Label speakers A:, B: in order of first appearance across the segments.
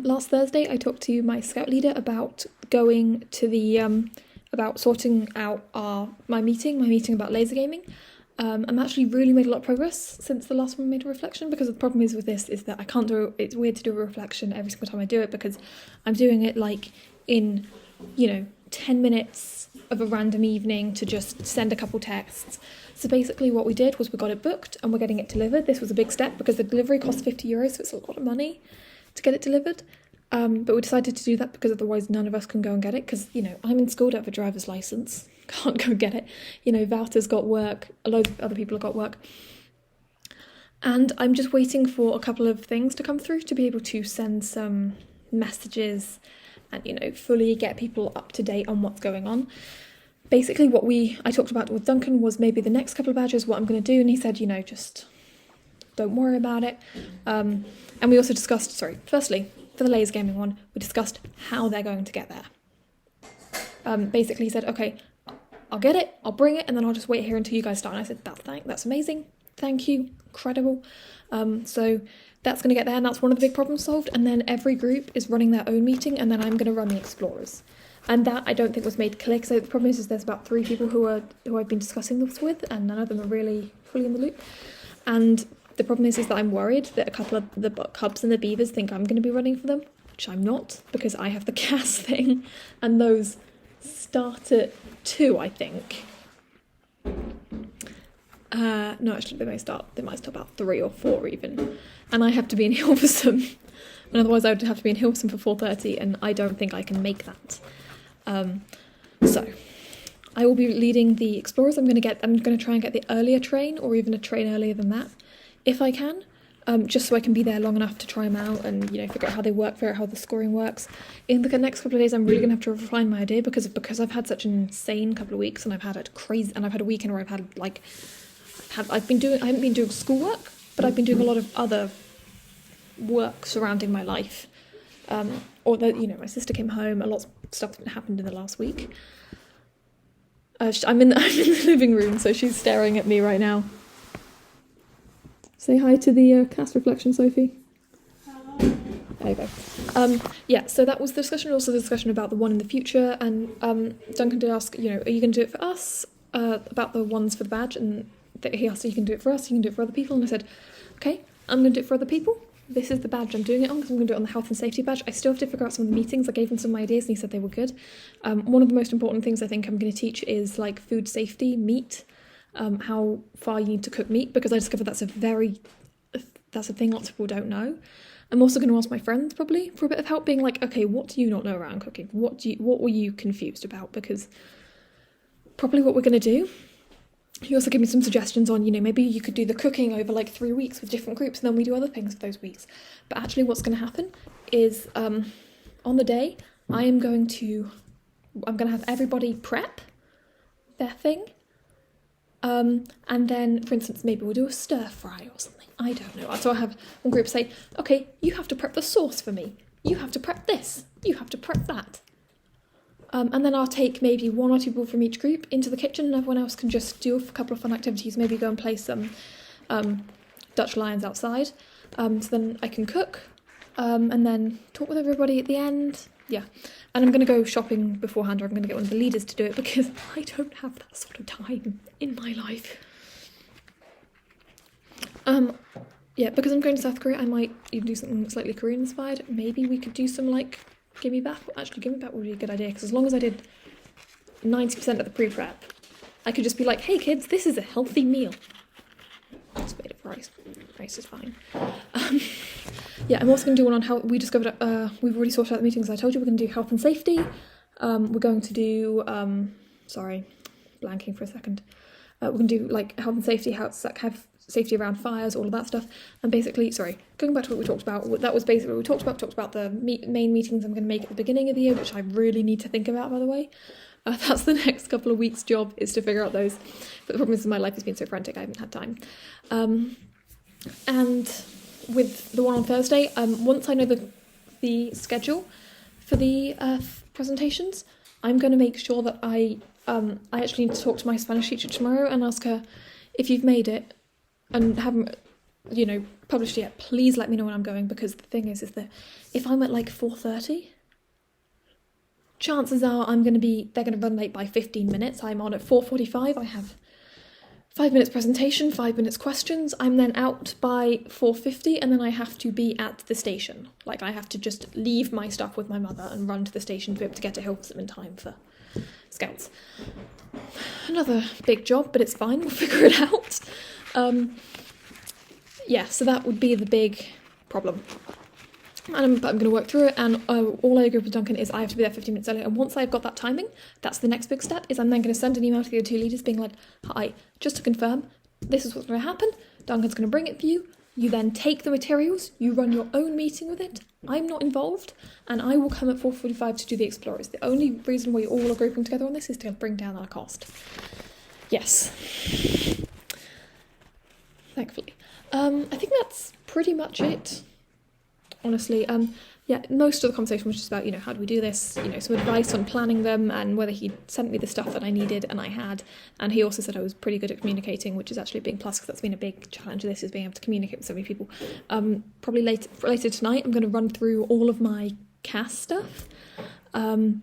A: Last Thursday, I talked to my scout leader about going to the about sorting out my meeting about laser gaming. I'm actually really made a lot of progress since the last one we made a reflection, because the problem is with this is that I can't do it's weird to do a reflection every single time I do it, because I'm doing it like in 10 minutes of a random evening to just send a couple texts. So basically what we did was we got it booked and we're getting it delivered. This was a big step because the delivery costs €50, so it's a lot of money to get it delivered. But we decided to do that because otherwise none of us can go and get it, because, I'm in school to have a driver's licence. Can't go get it. Wouter's got work, a load of other people have got work. And I'm just waiting for a couple of things to come through to be able to send some messages and, fully get people up to date on what's going on. Basically what I talked about with Duncan was maybe the next couple of badges, what I'm going to do, and he said, just don't worry about it. And we also discussed, firstly, for the laser gaming one, we discussed how they're going to get there. Basically he said, okay, I'll get it, I'll bring it, and then I'll just wait here until you guys start. And I said, that's amazing, thank you, incredible. So that's going to get there, and that's one of the big problems solved. And then every group is running their own meeting, and then I'm going to run the Explorers. And that I don't think was made clear. So the problem is there's about 3 people who I've been discussing this with, and none of them are really fully in the loop. And the problem is that I'm worried that a couple of the Cubs and the Beavers think I'm going to be running for them, which I'm not, because I have the CAS thing, and those start at 2, I think. No, actually, they might start about 3 or 4 even, and I have to be in Hilversum, and otherwise I would have to be in Hilversum for 4:30, and I don't think I can make that. So I will be leading the Explorers. I'm going to try and get the earlier train, or even a train earlier than that, if I can, just so I can be there long enough to try them out and figure out how they work, figure out how the scoring works. In the next couple of days, I'm really going to have to refine my idea because I've had such an insane couple of weeks, and I've had a weekend where I haven't been doing schoolwork, but I've been doing a lot of other work surrounding my life. My sister came home. A lot of stuff happened in the last week. I'm in the living room, so she's staring at me right now. Say hi to the cast reflection, Sophie. Hello. There you go. So that was the discussion. Also the discussion about the one in the future, and Duncan did ask, are you going to do it for us? About the ones for the badge, and he asked, you can do it for us, you can do it for other people, and I said, okay, I'm going to do it for other people. This is the badge I'm doing it on, because I'm going to do it on the health and safety badge. I still have to figure out some of the meetings. I gave him some ideas and he said they were good. One of the most important things I think I'm going to teach is like food safety, meat, how far you need to cook meat, because I discovered that's a thing lots of people don't know. I'm also going to ask my friends probably for a bit of help, being like, okay, what do you not know around cooking? What were you confused about? Because probably what we're going to do. He also gave me some suggestions on, maybe you could do the cooking over like 3 weeks with different groups, and then we do other things for those weeks. But actually what's going to happen is on the day, I'm going to have everybody prep their thing. And then, for instance, maybe we'll do a stir fry or something. I don't know. So I'll have one group say, okay, you have to prep the sauce for me. You have to prep this. You have to prep that. And then I'll take maybe 1 or 2 people from each group into the kitchen, and everyone else can just do a couple of fun activities, maybe go and play some Dutch Lions outside. So then I can cook, and then talk with everybody at the end. Yeah. And I'm going to go shopping beforehand, or I'm going to get one of the leaders to do it, because I don't have that sort of time in my life. Because I'm going to South Korea, I might even do something slightly Korean-inspired. Maybe we could do some, Give Me Back. Actually, Give Me Back would be a good idea, because as long as I did 90% of the pre-prep, I could just be like, hey kids, this is a healthy meal. Just made of rice. Rice is fine. I'm also going to do one on how we discovered, we've already sorted out the meetings. I told you we're going to do health and safety. We're going to do, blanking for a second. We're going to do health and safety, how to have safety around fires, all of that stuff. And basically, going back to what we talked about, that was basically what we talked about the main meetings I'm going to make at the beginning of the year, which I really need to think about, by the way. That's the next couple of weeks' job, is to figure out those. But the problem is my life has been so frantic, I haven't had time. And with the one on Thursday, once I know the schedule for the presentations, I'm going to make sure that I actually need to talk to my Spanish teacher tomorrow and ask her if you've made it and haven't, published yet, please let me know when I'm going, because the thing is that if I'm at like 4:30, chances are they're gonna run late by 15 minutes. I'm on at 4:45, I have 5 minutes presentation, 5 minutes questions. I'm then out by 4:50, and then I have to be at the station. Like, I have to just leave my stuff with my mother and run to the station to be able to get to Hilversum in time for Scouts. Another big job, but it's fine, we'll figure it out. Yeah, so that would be the big problem. But I'm going to work through it, and all I agree with Duncan is I have to be there 15 minutes early, and once I've got that timing, that's the next big step, is I'm then going to send an email to the other two leaders being like, hi, just to confirm, this is what's going to happen, Duncan's going to bring it for you, you then take the materials, you run your own meeting with it, I'm not involved, and I will come at 4:45 to do the Explorers. The only reason we all are grouping together on this is to bring down our cost. Yes. Thankfully. I think that's pretty much it. Honestly, yeah, most of the conversation was just about, how do we do this, some advice on planning them, and whether he sent me the stuff that I needed, and I had, and he also said I was pretty good at communicating, which is actually a big plus, because that's been a big challenge of this, is being able to communicate with so many people. Probably later tonight, I'm going to run through all of my CAS stuff. I'm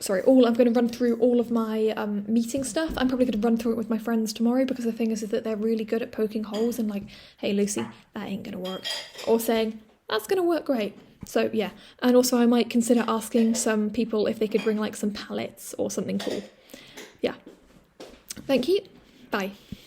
A: going to run through all of my meeting stuff. I'm probably going to run through it with my friends tomorrow, because the thing is that they're really good at poking holes and like, hey Lucy, that ain't going to work, or saying, that's going to work great. So yeah, and also I might consider asking some people if they could bring like some pallets or something cool. Yeah. Thank you. Bye.